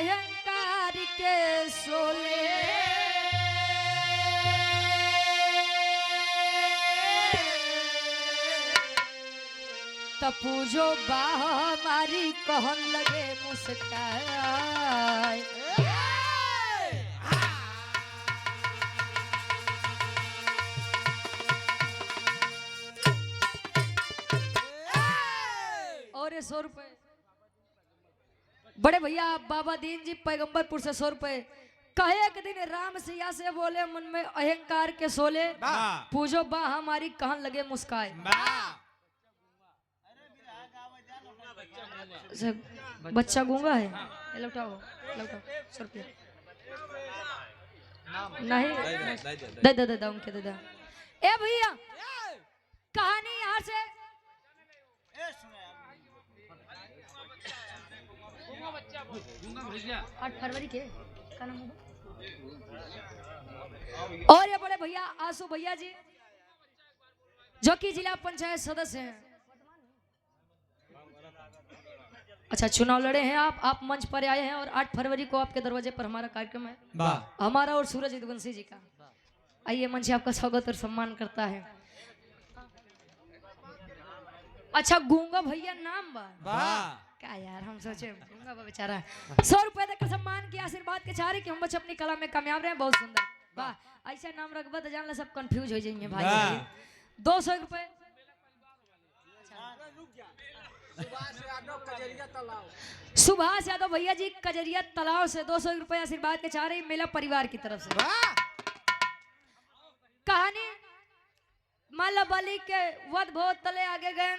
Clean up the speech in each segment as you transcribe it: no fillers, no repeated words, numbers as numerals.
अहंकार के सोले तपूजो बाह हमारी कहन लगे मुस्काए। और 100 रुपए बड़े भैया बाबा दीन जी पैगंबरपुर से 100 रुपए कहे एक दिन राम सिया से बोले मन में अहंकार के सोले पूजो बा हमारी कहन लगे मुस्काए। बच्चा गूंगा है लौटाओ लौटाओ 100 रुपया नहीं दे दे दे उनके दे दे। ए भैया कहानी यहाँ से 8 फरवरी के का नाम होगा? और ये बड़े भैया आसू भैया जी जो कि जिला पंचायत सदस्य हैं। अच्छा चुनाव लड़े हैं आप मंच पर आए हैं और 8 फरवरी को आपके दरवाजे पर हमारा कार्यक्रम है हमारा और सूरज यदुवंशी जी का। आइए मंच आपका स्वागत और सम्मान करता है। अच्छा गूंगा भैया नाम बा क्या यार हम सोचे गूंगा बा बेचारा 100 रुपए देकर सम्मान किया आशीर्वाद के चारे कि हम बच्चे अपनी कला में कामयाब रहे। बहुत सुंदर वाह ऐसा नाम रखबा तो जान ले सब कंफ्यूज हो जाएंगे भाई। 200 रुपए सुभाष यादव भैया जी कजरिया तालाब से 200 रुपए आशीर्वाद के चाह रही मेला परिवार की तरफ से। कहानी माला बलि के वध भोज तले आगे गए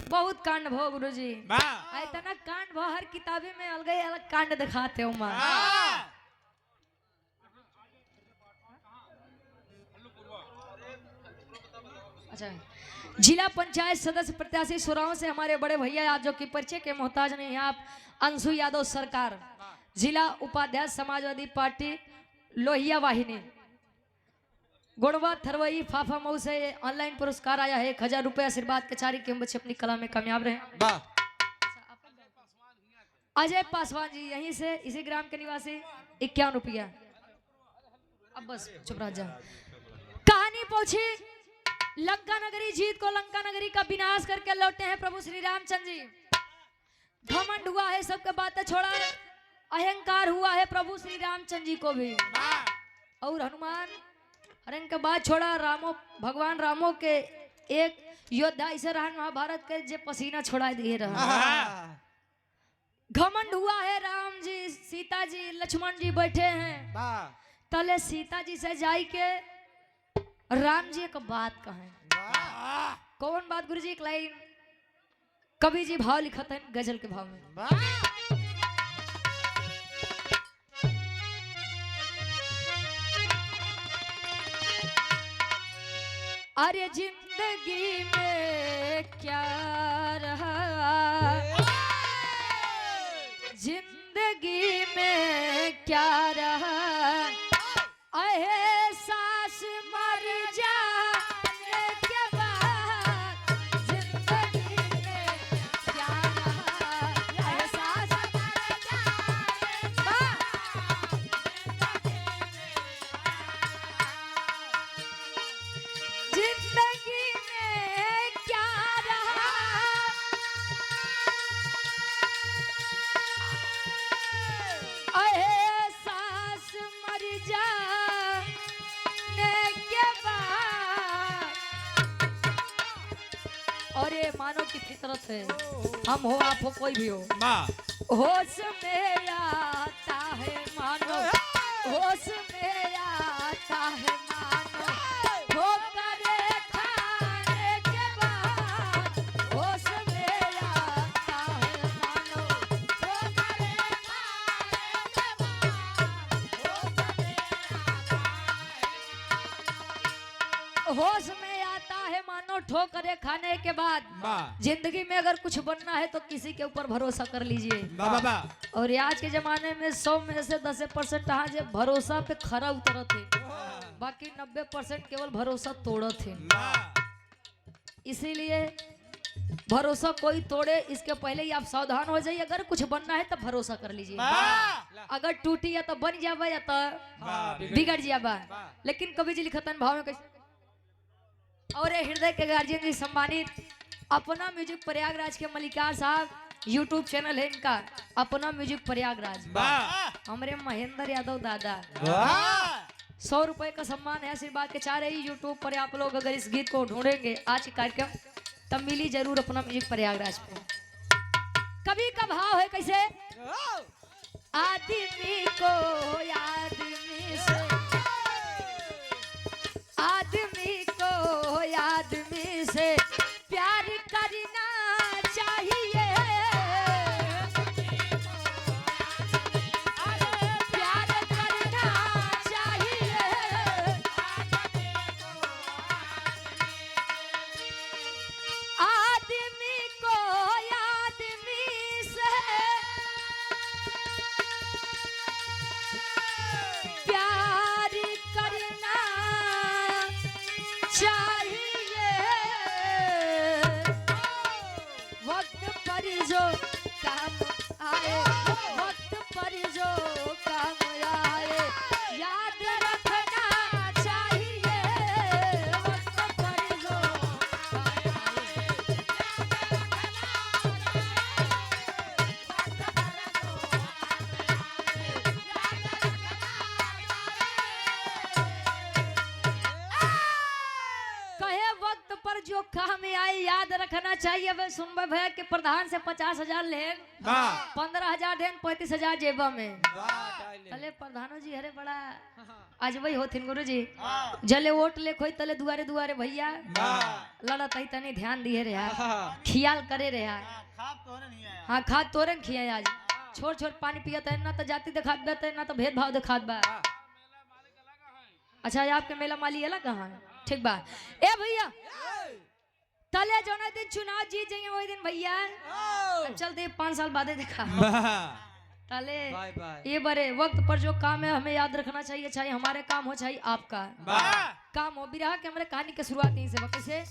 बहुत कांड भो गुरु जी इतना कांड भो हर किताबे में अलग अलग कांड दिखाते हो मां। अच्छा जिला पंचायत सदस्य प्रत्याशी सुराव से हमारे बड़े भैया आप जो कि परिचय के मोहताज नहीं हैं आप अंशु यादव सरकार जिला उपाध्यक्ष समाजवादी पार्टी लोहिया वाहिनी गुड़वा थरवई फाफा मऊ से ऑनलाइन पुरस्कार आया है 1000 रुपए आशीर्वाद के चारी के हम बच्चे अपनी कला में कामयाब रहे। अजय पासवान जी यहीं से इसी ग्राम के निवासी 51 रुपया। अब बस चुप रह जा। कहानी पहुंची लंका नगरी जीत को लंका नगरी का विनाश करके लौटे हैं प्रभु श्री रामचंद्र जी। घमंड हुआ है सबके बातें छोड़ा है अहंकार हुआ है प्रभु श्री रामचंद्र जी को भी। और हनुमान अरे इनके बाद छोड़ा रामो भगवान रामो के एक योद्धा ऐसे रहा महाभारत के जे पसीना छोड़ा दिए रहा। घमंड हुआ है राम जी सीता जी लक्ष्मण जी बैठे हैं तले सीता जी से जाई के राम जी एक बात कहें। कौन बात गुरु जी? एक लाइन कवि जी भाव लिखत है गजल के भाव में। अरे जिंदगी में क्या रहा जिंदगी में क्या रहा एहसास मर जाने के बाद जिंदगी में क्या रहा एहसास मर जाने के बाद जिंदगी में क्या रहा एहसास मर जाने के बाद। और ये मानो की फितरत है हम हो आप हो कोई भी हो होश में आता है मानो होश में आता है मानो ठोकरे खाने के बाद होश में आता है मानो ठोकरे खाने के बाद होश में आता है मानो ठोकरे खाने के बाद। जिंदगी में अगर कुछ बनना है तो किसी के ऊपर भरोसा कर लीजिए। और आज के जमाने में 100 में से 10% हाँ जो भरोसा पे खरा उतरत है बाकी 90% केवल भरोसा तोड़त है। इसीलिए भरोसा कोई तोड़े इसके पहले ही आप सावधान हो जाइए। अगर कुछ बनना है तब भरोसा कर लीजिए। अगर टूटी या तो बन जाबा या तो बिगड़ जाबा। लेकिन कवि जी लिखतन भाव में कैसे। और हृदय के गार्जियन जी सम्मानित अपना म्यूजिक प्रयागराज के मलिकार साहब, यूट्यूब चैनल है इनका अपना म्यूजिक प्रयागराज। हमारे महेंद्र यादव दादा 100 रुपए का सम्मान है, आशीर्वाद के चाह रही। यूट्यूब पर आप लोग अगर इस गीत को ढूंढेंगे आज कार्यक्रम तब मिली जरूर अपना म्यूजिक प्रयागराज पे। कभी का भाव है कैसे। आदमी को आदमी से, आदमी को आदमी से प्यार करना चाहिए। प्यार करना चाहिए। आदमी को आदमी से प्यार करना चाहिए। वक्त पर जो काम आए, वक्त पर जो काम आए याद रखना चाहिए। वक्त पर जो कहे वक्त पर जो काम आए याद रखना चाहिए। वे सुनबे भैया के प्रधान से 50,000 लेन, 15,000 देन, 35,000 जेबा में। तले प्रधानो जी हरे बड़ा आज वही होथिन गुरु जी। जले वोट ले खोई तले दुआरे दुआरे भैया लड़ा तई तनी ध्यान दिए रे यार, ख्याल करे रे यार। हाँ खाद तोरन खिया आज छोड़ छोड़ पानी पियत है ना तो जाति दिखात बा ना तो भेदभाव दिखात बा। अच्छा आपके मेला माली अलग कहाँ है। ठीक बा ए भैया तले जो ना दिन चुनाव जीत जाएंगे वही दिन भैया चलते 5 साल बाद देखा तले ये बड़े वक्त पर जो काम है हमें याद रखना चाहिए। चाहे हमारे काम हो चाहे आपका काम हो। भी रहा कि हमारे कहानी की शुरुआत यहीं से वक्त से।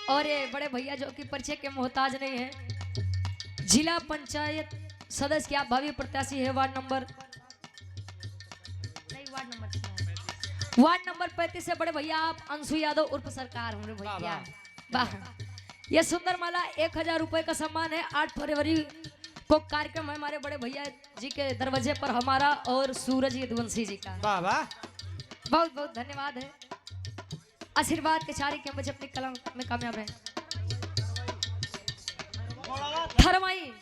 और ये बड़े भैया जो कि परिचय के मोहताज नहीं है, जिला पंचायत सदस्य क्या भावी प्रत्याशी है वार्ड नंबर 35 से बड़े भैया आप अंशु यादव उर्फ सरकार हमारे भैया। वाह ये सुंदर माला 1000 रुपए का सम्मान है। 8 फरवरी को कार्यक्रम है हमारे बड़े भैया जी के दरवाजे पर हमारा और सूरज यदुवंशी जी का। बहुत बहुत धन्यवाद है। आशीर्वाद के चारी के बच्चे अपनी कलम में कामयाब है। थरवाई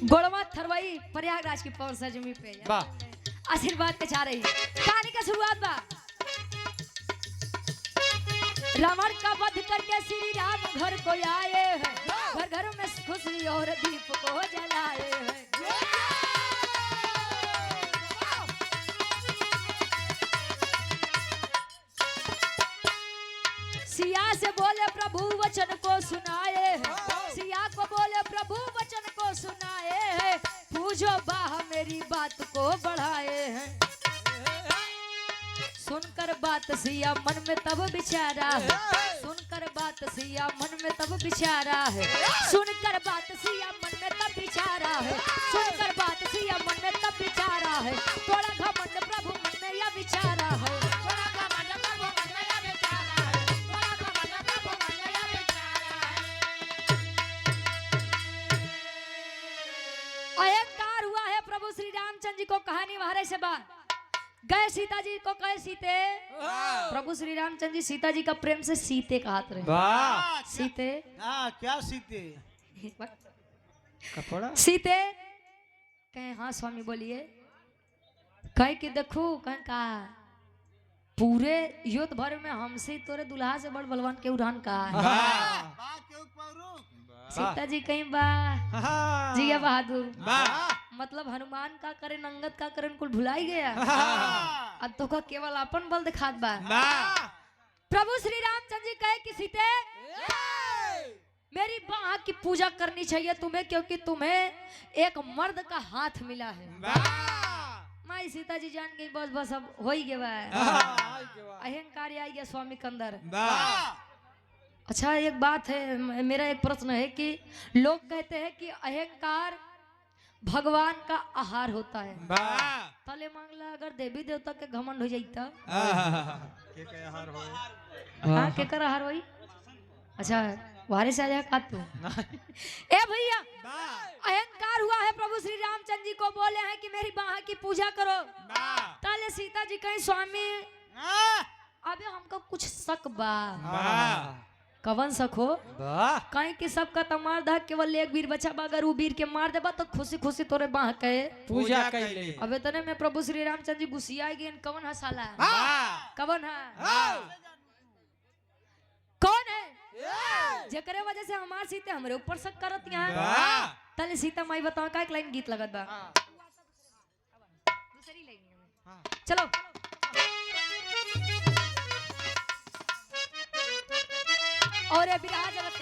गोड़वा थरवाई प्रयागराज की पवन सरजमी पे आशीर्वाद के चाह रही। कहानी का शुरुआत बा रावण का वध करके श्री राम घर को आए हैं। घर घरों में खुशी और दीप को जलाए हैं। सिया से बोले प्रभु वचन को सुनाए हैं। सिया को बोले प्रभु वचन को सुनाए हैं। पूजो बाह मेरी बात को बढ़ाए हैं। सुनकर बात सिया मन में तब विचारा है। सुनकर बात सिया मन में तब विचारा है। सुनकर बात सिया मन में तब विचारा है। सुनकर बात सिया मन में तब विचारा है। थोड़ा घमंड प्रभु मन में यह विचारा है। अहंकार हुआ है प्रभु श्री रामचंद्र जी को। कहानी वहां से बा गए सीता जी को कहे सीते। प्रभु श्री रामचंद्र जी सीता जी का प्रेम से सीते कहते रहे। सीते क्या सीते कपड़ा सीते कहे हाँ स्वामी बोलिए। कहे कि देखो कहे का पूरे युद्ध भर में हमसे तोरे दुल्हा से बड़ बलवान के उड़ान का सीता जी कहीं बा जिया बहादुर मतलब हनुमान का करे नंगत का करे कुल भुलाई गया। अब तो का केवल अपन बल दिखात बा। प्रभु श्री रामचंद्र जी कहे कि सीते मेरी बाह की पूजा करनी चाहिए तुम्हें, क्योंकि तुम्हें एक मर्द का हाथ मिला है। माई सीता जी जान गई बस बस अब हो ही गया, अहंकार आ गया स्वामी के अंदर। अच्छा एक बात है, मेरा एक प्रश्न है कि लोग कहते हैं कि अहंकार भगवान का आहार होता है। तले मांगला अगर देवी देवता के घमंड हो जाता हाँ के कर आहार होई। अच्छा वारे से आ जाए का तू ए भैया अहंकार हुआ है। प्रभु श्री रामचंद्र जी को बोले हैं कि मेरी बाह की पूजा करो। ताले सीता जी कहीं स्वामी अबे हमको कुछ शक बा। कवन शक हो? कहीं कि सबका तमार दा केवल एक वीर बचा बा, अगर वो वीर के मार देबा तो खुशी खुशी तोरे बाह के पूजा कैले। अबे तने में प्रभु श्री रामचंद्र जी गुस्सिया गए। कवन हसाला कवन है कौन है जेकरे वजह से हमार सीते हमरे ऊपर शक करत यहाँ। तले सीता माई बताओ का एक लाइन गीत लगत बा। दूसरी लाइन चलो और विराज जगत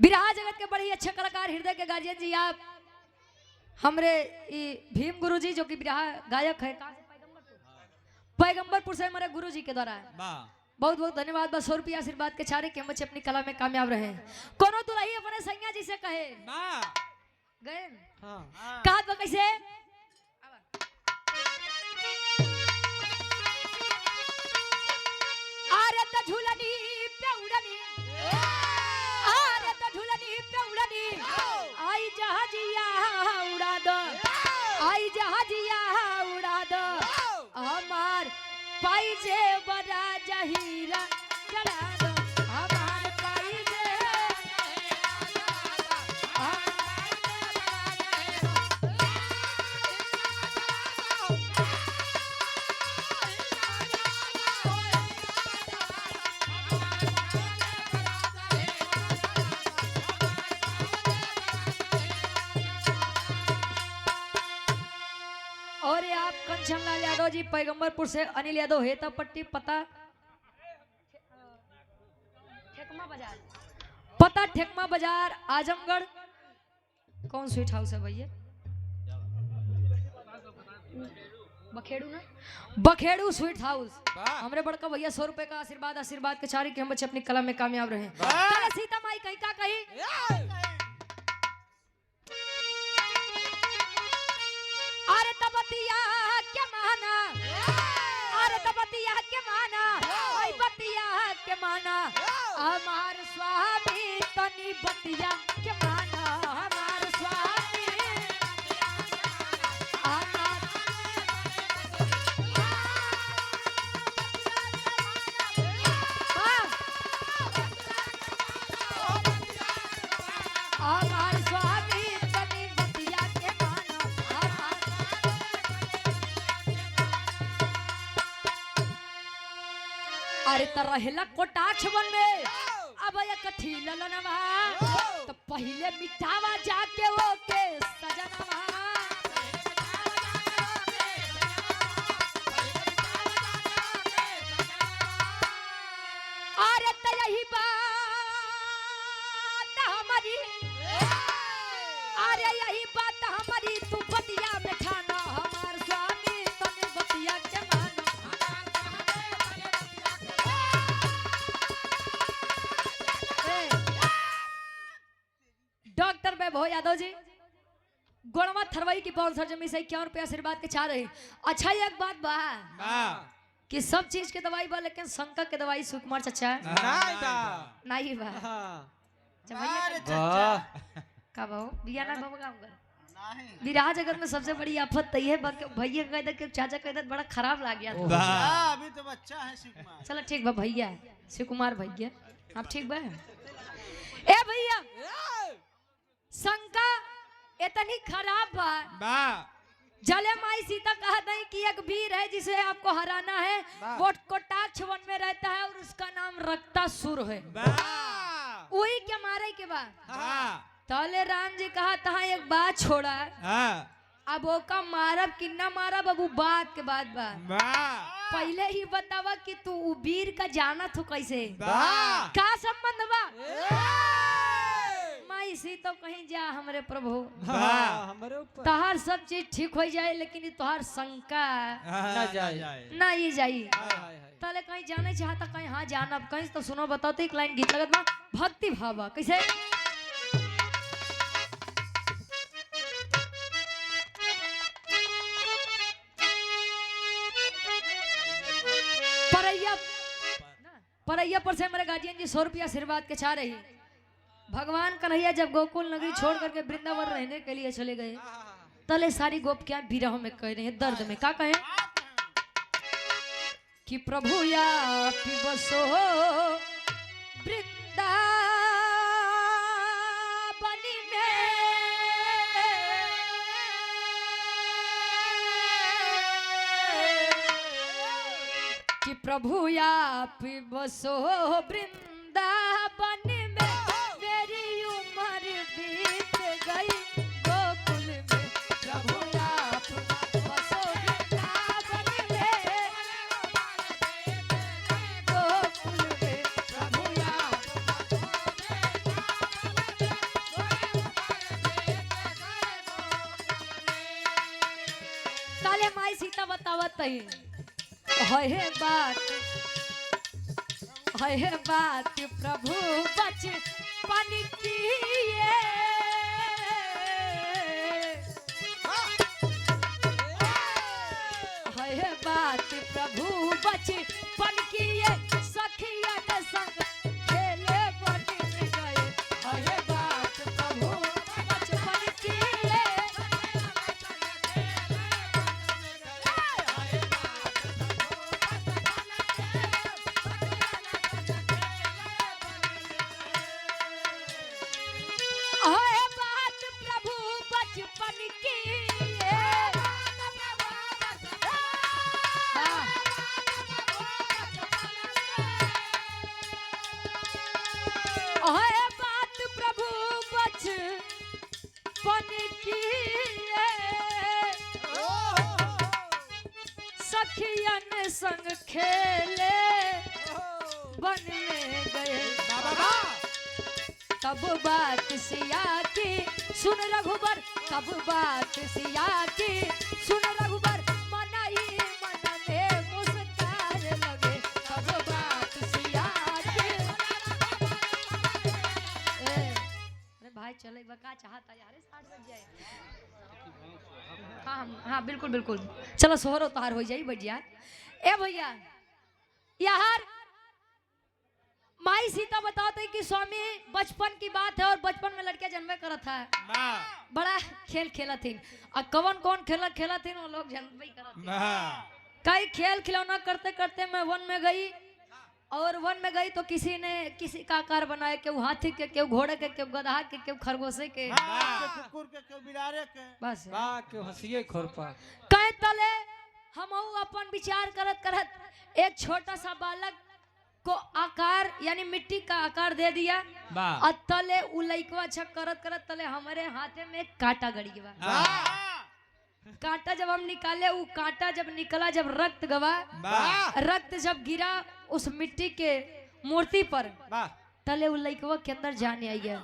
विराज जगत के बड़े ही अच्छे कलाकार हृदय के गार्जियन जी आप हमरे भीम गुरु जी जो कि विराह गायक है पैगंबरपुर से हमारे गुरु जी के द्वारा बहुत बहुत धन्यवाद। बस 100 रुपया आशीर्वाद के चारे के हम बच्चे अपनी कला में कामयाब रहे। कोनो दुल्ही अपने सैया जी से कहे गए कहा कैसे झूलनी पे उड़नी आई जहाजिया उड़ा दो, आई जहाजिया उड़ा दो हमार पाइजे बड़ा जहीरा चढ़ा दो, हमार पाइजे और ये आप कंचन लाल यादव जी पैगंबरपुर से, अनिल यादव हेता पट्टी पता ठेकमा बाजार आजमगढ़। कौन स्वीट हाउस है भैया? बखेड़ू ना, बखेड़ू स्वीट हाउस। हमरे बड़का भैया 100 रुपए का आशीर्वाद, आशीर्वाद के चारी के हम बच्चे अपनी कला में कामयाब रहे। सीता माई कहीं का कही अरे तबतिया के माना, अरे तबतिया के माना, ओए बतिया के माना हमार स्वामी तनी बतिया के माना, हमार स्वामी हमार स्वामी तनी बतिया के माना। अरे तरहला कोटाक्ष बन में अब ये कठी ललनवा तो पहले मिटावा जाके वो के सजनवा। अरे तो यही बात हमारी, अरे यही बात हमारी तू बतिया में ठाना, हमार स्वामी तने बतिया के मानो। डॉक्टर वैभव यादव जी गोड़वा थरवई की पौर सरजमी से 51 रुपया आशीर्वाद के चाह रहे। अच्छा एक बात बा कि सब चीज के दवाई बा लेकिन शंकर के दवाई सुकुमार चचा नहीं बा। का भाव बिया ना भगाऊंगा विराज जगत में सबसे बड़ी आफत तई है भैया कहते कि चाचा कहते बड़ा खराब लग गया था। अभी तो बच्चा है शिवकुमार। चलो ठीक बा भैया शिवकुमार भैया आप ठीक बा। ए भैया शंका इतनी खराब बा जले माई सीता कहा नहीं कि एक वीर है जिसे आपको हराना है, वो कोटाक्ष वन में रहता है और उसका नाम रक्तासुर है। वही क्या मारे के बाद हाँ तले राम जी कहा तहा एक बात छोड़ा हाँ अब ओका मारब किन्ना मारब अब उ बात के बाद बा वाह पहले ही बतावा कि तू उ वीर का जानत हो कैसे वाह का संबंध बा मैं इसी तो कहीं जा हमरे प्रभु वाह हमारे ऊपर तहार सब चीज ठीक हो जाए लेकिन ई तोहार शंका ना जाए। ना ये जाई हाय, हाय, हाय। तले कहीं जाने चाहता कहीं हाँ जानब कहीं तो सुनो बताओ तो एक लाइन गीत लगत बा भक्ति भावा कैसे परैया परैया पर से हमारे गार्जियन जी 100 रुपया आशीर्वाद के चाह रही भगवान कन्हैया जब गोकुल नगरी छोड़ करके वृंदावन रहने के लिए चले गए तले सारी गोप क्या विरह में कह रहे हैं दर्द में क्या कहें कि प्रभु या बसो वृंदावनी में कि प्रभु या बसो वृंदावन में मेरी उम्र बीत गई गोकुल में प्रभु आप बसो वृंदावन में गोकुल में प्रभु आप काले माई सीता बतावत है बात प्रभु बचपन की है बात प्रभु बचपन की सखिया के संग खेले बन गए है बात प्रभु बचपन की है बात प्रभु बचपन की है बात प्रभु बचपन की सखियन संग खेले बन में गए तब बात सिया की सुन रघुबर तब बात सिया की सुन रघुबर मन ही मन में मुस्कान लगे तब बात सिया की अरे भाई चले बका चाहता यार 60 बज जाए हाँ हाँ बिल्कुल बिल्कुल चलो सोहर उतार हो जाए बढ़िया ए भैया यार माई सीता बताते कि स्वामी बचपन की बात है और बचपन में लड़के जन्मे करत है बड़ा खेल खेला थी और कौन कौन खेला खेला थी वो लोग जन्मे करत कई खेल खिलौना करते करते मैं वन में गई और वन में गई तो किसी ने किसी का आकार बनाया केहू हाथी के केहू घोड़े के केहू गधा के केहू खरगोशे के कुकुर के क्यों बिलारे के बस वाह क्यों हंसिए खोरपा कहे तले हम अपन विचार करत करत एक छोटा सा बालक को आकार यानी मिट्टी का आकार दे दिया और तले उलैकवा अच्छा करत करत तले हमारे हाथे में एक कांटा गड़ी गया कांटा जब हम निकाले वो कांटा जब निकला जब रक्त गवा रक्त जब गिरा उस मिट्टी के मूर्ति पर तले उलैकवा के अंदर जाने आई गया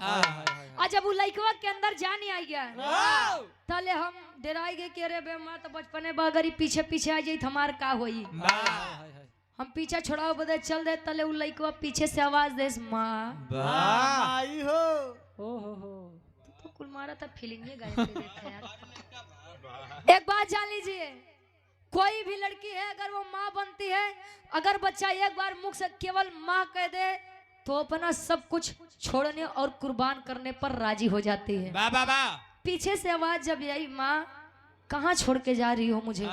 और जब उलैकवा के अंदर जाने आई गया तले हम डराई गए कि अरे बे माँ तो बचपने बागरी पीछे पीछे आ जाई हमार का होई हम पीछे छोड़ाओ बदे चल दे तले उ लइकवा पीछे से आवाज दे माँ आई हो तो कुल मारा था फीलिंग में गायब कर देता यार एक बात जान लीजिए कोई भी लड़की है अगर वो माँ बनती है अगर बच्चा एक बार मुख से केवल माँ कह दे तो अपना सब कुछ छोड़ने और कुर्बान करने पर राजी हो जाती है पीछे से आवाज जब आई माँ कहाँ छोड़ के जा रही हो मुझे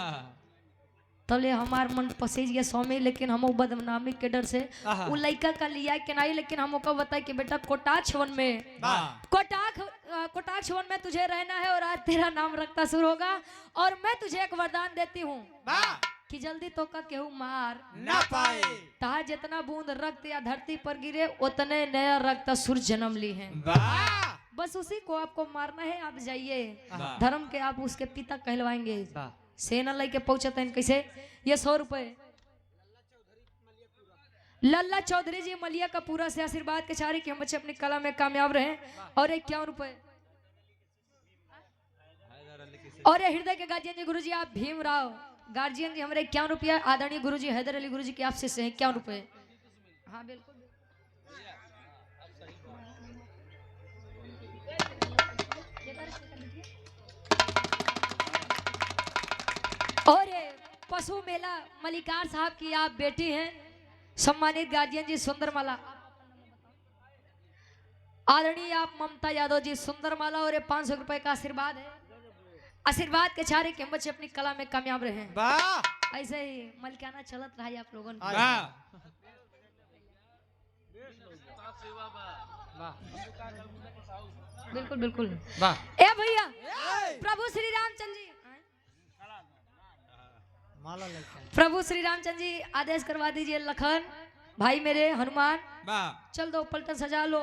तले हमार मन पसेज गया स्वामी लेकिन हम बदनामी के डर से वो लड़का का लिया कि नहीं लेकिन हम को बताया कि बेटा कोटाक्ष वन में कोटाक्ष वन में तुझे रहना है और आज तेरा नाम रखता शुरू होगा और मैं तुझे एक वरदान देती हूँ कि जल्दी तो का केहू मार ना पाए। ताहा जितना बूंद रक्त या धरती पर गिरे उतने नया रक्त सूर्य जन्म ली है। वाह बस उसी को आपको मारना है। आप जाइए वाह। धर्म के आप उसके पिता कहलवाएंगे। वाह। सेना लेके पहुंचते हैं कैसे? ये 100 रुपए लल्ला चौधरी जी मलिया का पूरा से आशीर्वाद के चारी कि हम बच्चे अपनी कला में कामयाब रहे। और 51 रुपए और ये हृदय के गार्जियन जी गुरुजी आप भीमराव गार्जियन जी हमारे 51 रुपया। आदरणीय गुरुजी हैदर अली गुरुजी की आपसे से 51 रुपए। हाँ बिल्कुल। और ये पशु मेला मलिकार साहब की आप बेटी हैं सम्मानित गार्जियन जी सुंदरमाला। आदरणीय आप ममता यादव जी सुंदरमाला। और ये 500 रुपए का आशीर्वाद है। आशीर्वाद के चारे के हम बच्चे अपनी कला में कामयाब रहे। वाह ऐसे ही मलिकाना चलत रहा है आप लोगों ने। वाह बिल्कुल बिल्कुल। वाह। ए भैया प्रभु श्री रामचंद्र जी माला लेके प्रभु श्री रामचंद्र जी आदेश करवा दीजिए। लखन भाई मेरे हनुमान वाह चल दो पलटन सजा लो।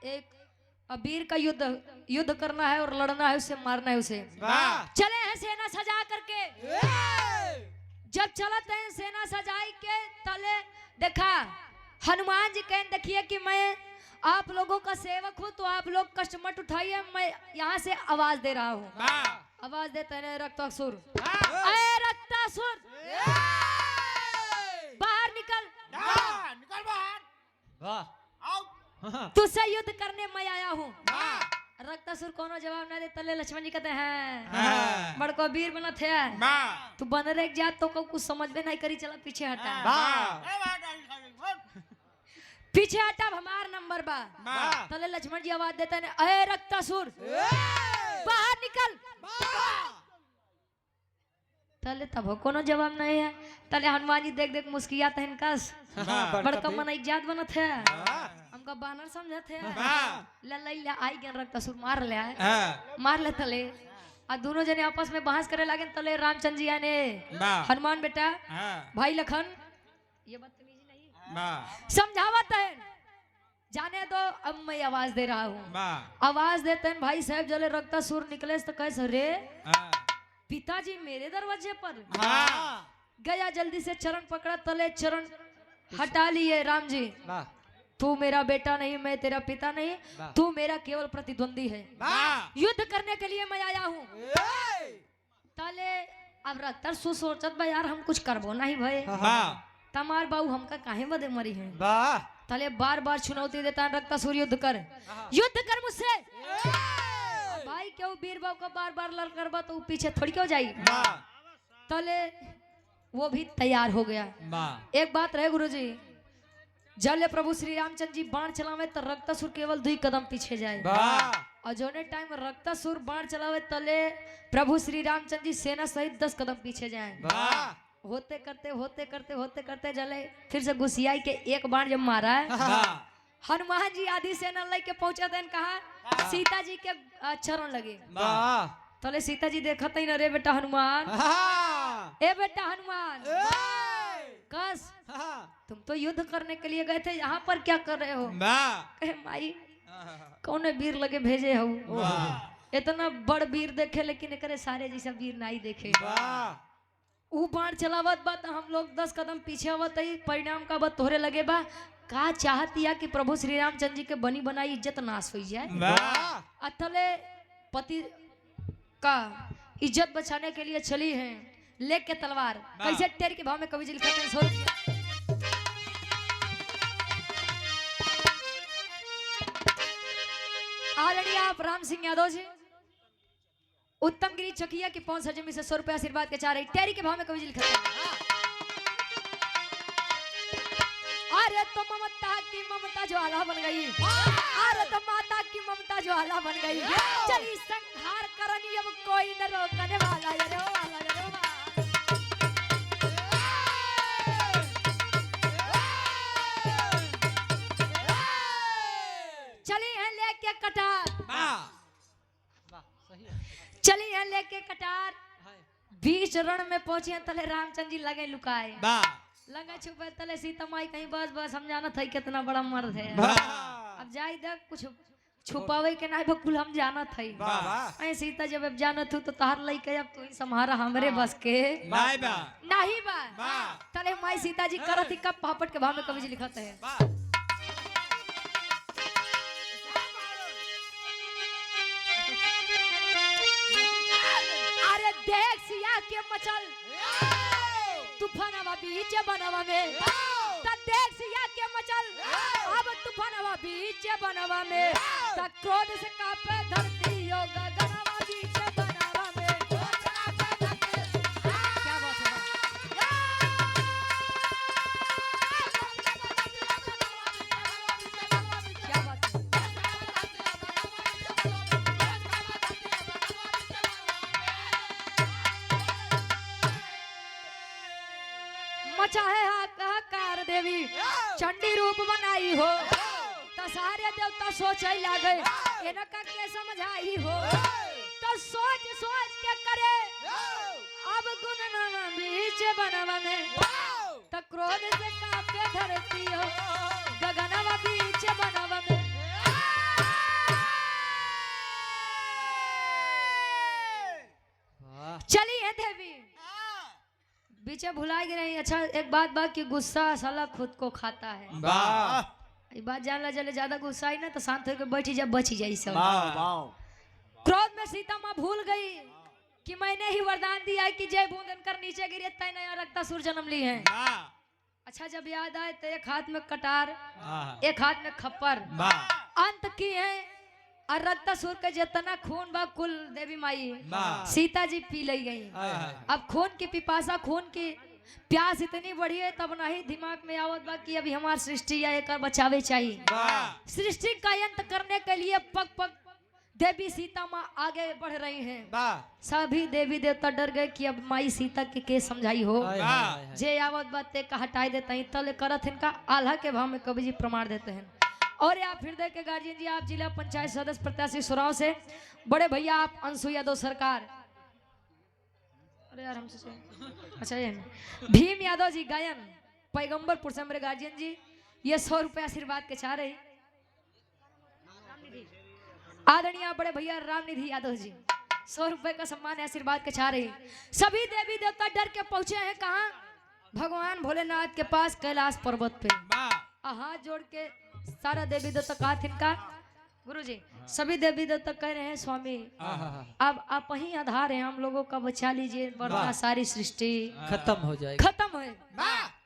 एक वीर का युद्ध करना है और लड़ना है उससे मारना है उसे। वाह। चले हैं सेना सजा करके। जब चलते हैं सेना सजाई के तले देखा हनुमान जी कहें देखिए कि मैं आप लोगों का सेवक हूँ तो आप लोग कष्ट मत उठाइए। मैं यहाँ से आवाज दे रहा हूँ। वाह आवाज देते हैं रक्तासुर। वाह। अरे रक्तासुर बाहर निकल। निकल बाहर वाह आओ। तुझसे युद्ध करने मैं आया हूँ। वाह रक्तासुर कोनो जवाब ना दे तले लक्ष्मण जी कहते हैं हाँ। बड़को वीर बना थे। वाह तू बंदर एक जात तो को कुछ समझ में नहीं करी। चला पीछे हटा। वाह पीछे हटा हमार नंबर बा। वाह। तले लक्ष्मण जी आवाज देते हैं अरे रक्तासुर बाहर निकल। तले तब कोनो जवाब नहीं है। तले हनुमान जी देख देख मुस्कियाते हैं कस बड़का मन इज्जत बनत है। हमका बानर समझत है। लल्ला आई गन रक्तासुर मार ले मार ले तले आ दोनों जने आपस में बहस करे लागे। तले रामचंद्र जी आने हनुमान बेटा भाई लखन ये बदतमीजी नहीं समझावत है जाने दो। अब मैं आवाज दे रहा हूँ। आवाज देते हैं भाई साहब जले रक्तासुर निकले तो कैसे रे पिताजी मेरे दरवाजे पर गया। जल्दी से चरण पकड़ा तले चरण हटा लिए। राम जी तू मेरा बेटा नहीं मैं तेरा पिता नहीं तू मेरा केवल प्रतिद्वंदी है। युद्ध करने के लिए मैं आया हूँ। तले अब रक्तासुर सोचत बा यार हम कुछ करबो नहीं भाई तमार बाबू हमका काहे बदे मरी है। तले बार बार चुनौती देता है रक्तासुर युद्ध कर मुझसे। भाई क्यों वीर बाबू का बार बार लड़ करबा तो पीछे थोड़ी क्यों जाई। तले वो भी तैयार हो गया। एक बात रहे गुरुजी जल प्रभु श्री रामचंद्र जी बाण चलावे तो रक्तासुर केवल 2 कदम पीछे जाए। और जोने टाइम रक्तासुर बाण चलावे तले प्रभु श्री रामचंद्र जी सेना सहित 10 कदम पीछे जाए। होते करते जले फिर से घुसियाई के एक बाण जब मारा है हनुमान जी आधी सेना लेके पहुंचे थे। कहा सीता जी के चरण लगे। तले सीता जी देखत ही न रे बेटा हनुमान ए बेटा हनुमान कस तुम तो युद्ध करने के लिए गए थे यहाँ पर क्या कर रहे हो। कहे माई कौन वीर लगे भेजे हो। इतना बड़ वीर देखे लेकिन करे सारे जैसा वीर नहीं देखे। ऊ बाण चलावत बा हम लोग 10 कदम पीछे आवत है। परिणाम का बात तोहरे लगे बा का चाहती है कि प्रभु श्री रामचंद्र जी के बनी बनाई इज्जत नाश हो जाए। अतले पति का इज्जत बचाने के लिए चली हैं लेके तलवार। कैसे तेरे के भाव में कवि जी लिखते हैं 100 रुपया। आदरणीय आप राम सिंह यादव जी उत्तम गिरी चकिया की 5 जमी से 100 रुपया आशीर्वाद के चाह रही तेरी के भाव में कवि जी लिखते हैं। अरे तो ममता की ममता ज्वाला बन गई। अरे तो माता की ममता ज्वाला बन गई। चली संहार करनी अब कोई न रोकने वाला। अरे वाला अरे वाला। चली है लेके कटार चली है लेके कटार बीच रण में पहुंचे तले रामचंद्र जी लगे लुकाए वाह लगे छुपे तले सीता माई कहीं बस बस हम जाना था कितना बड़ा मर्द है वाह अब जाई देख कुछ छुपावे के नहीं बकुल हम जाना था वाह ऐ सीता जब अब जाना थू तो तहार लइके अब तू ही संहारा हमरे बस के नहीं बा नहीं बा वाह तले माई सीता जी करत ही कब पापट के भाव में कवि जी लिखत है वाह अरे देख सिया के मचल तूफानवा बीच बनवा में त देख सिया के मचल अब तूफानवा बीच बनवा में त क्रोध से कांपे धरती यो गगनवा बीच बनवा में क्या बात है क्या बात है मचा है हाहाकार देवी चंडी रूप बनाई हो तो सारे देवता सोचे लागे इनका के समझाई हो तो सोच सोच के करे अब गुण नाना बीच बनवा में तो क्रोध से कांपे धरती हो गगनवा बीच बनवा में चलिए देवी बीचे भुला गई नहीं। अच्छा एक बात बात कि गुस्सा साला खुद को खाता है वाह ये बात जान ला चले ज्यादा गुस्सा आई ना तो शांत होकर बैठी जा बची जाई सब वाह क्रोध में सीता माँ भूल गई कि मैंने ही वरदान दिया है कि जय बूंदन कर नीचे गिरे तय नया रक्तासुर जन्म ली है। वाह अच्छा जब याद आए तो एक हाथ में कटार वाह एक हाथ में खप्पर वाह अंत की है और रक्तासुर के जितना खून बा कुल देवी माई वाह सीता जी पी ली गई। अब खून की पिपासा खून की प्यास इतनी बढ़ी है तब नहीं दिमाग में आवत बा कि अभी हमार सृष्टि या एक बचावे चाहिए। वाह सृष्टि का अंत करने के लिए पग पग देवी सीता माँ आगे बढ़ रही हैं। वाह सभी देवी देवता डर गए कि अब माई सीता के समझाई हो वाह जे आवत बात का हटाई देते हैं तले करत इनका आल्हा के भाव में कवि जी प्रमाण देते हैं। और आप हृदय के गार्जियन जी आप जिला पंचायत सदस्य प्रत्याशी सुराव से बड़े भैया आप अंशु यादव सरकार अरे यार हमसे अच्छा ये भीम यादव जी गायन पैगंबरपुर से मेरे गार्जियन जी ये 100 रुपए आशीर्वाद के चाह रहे आदरणीय बड़े भैया रामनिधि यादव जी 100 रुपए का सम्मान आशीर्वाद के चाह रहे सभी देवी देवता डर के पहुंचे हैं कहाँ भगवान भोलेनाथ के पास कैलाश पर्वत पे हाथ जोड़ के सारा देवी देवता कहा इनका गुरुजी सभी देवी देवता कह रहे हैं स्वामी अब आप ही आधार हैं हम लोगों का बचा लीजिए वरना सारी सृष्टि खत्म हो जाएगी। खत्म है।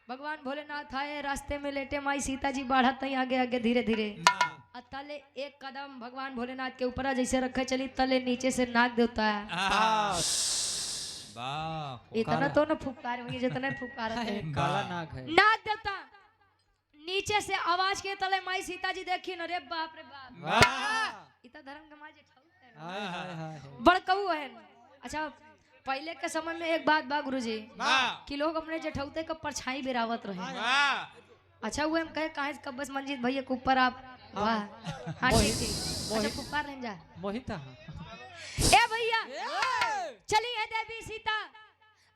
भगवान भोलेनाथ आए रास्ते में लेटे माई सीता जी बढ़त ही आगे आगे धीरे धीरे तले एक कदम भगवान भोलेनाथ के ऊपर जैसे रखे चली तले नीचे से नाग देवता है इतना तो न फुफकार हुई जितना फुफकार है काला नाग है। नाग देवता नीचे से आवाज के तले माई सीता जी देखी न रे बाप रे बाप इतना धर्म के माजे हाय हाय हाय बड़कऊ है। अच्छा पहले के समय में एक बात बा गुरुजी कि लोग अपने जेठौते का परछाई बिरावत रहे। अच्छा वो हम कहे कहे कब बस मंजीत भैया के ऊपर आप वाह हाँ ठीक ठीक अच्छा फुफकार नहीं जा मोहिता ए भैया चली है देवी सीता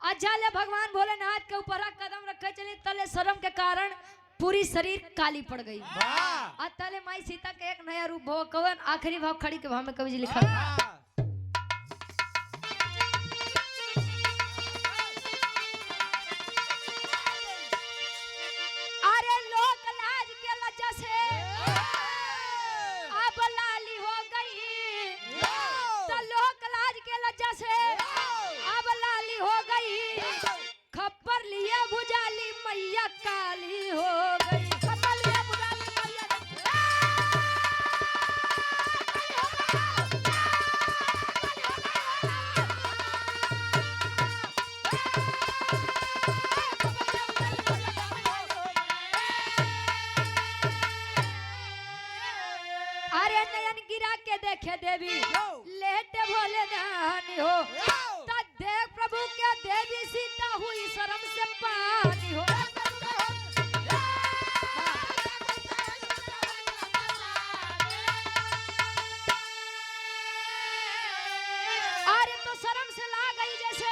अजाले भगवान भोलेनाथ के ऊपर कदम रखे चली तले शर्म के कारण पूरी शरीर काली पड़ गई। तले माई सीता के एक नया रूप भव कवन आखिरी भाव खड़ी के भाव में कवि जी लिखा अरे लोक लाज के लज्जा से अब लाली हो गई तो लोक लाज के लज्जा से अब लाली हो गई खप्पर लिए भुजाली मैया काली हो गई खप्पर लिए भुजाली मैया अरे नयन गिरा के देखे देवी लेटे भोले नानी हो ता देख प्रभु के देवी सीता हुई शर्म से पानी हो अरे तो शर्म से ला गई जैसे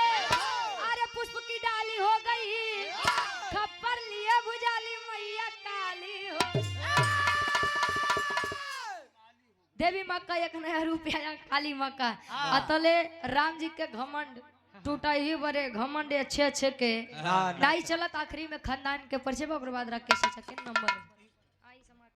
देवी माँ का 1 नया रूप आया काली माँ का अतले राम जी के घमंड टूटा ही बड़े घमंड अच्छे अच्छे के हाँ, नहीं चलत आखिरी में खानदान के परिचय पर बर्बाद रख के 2 नंबर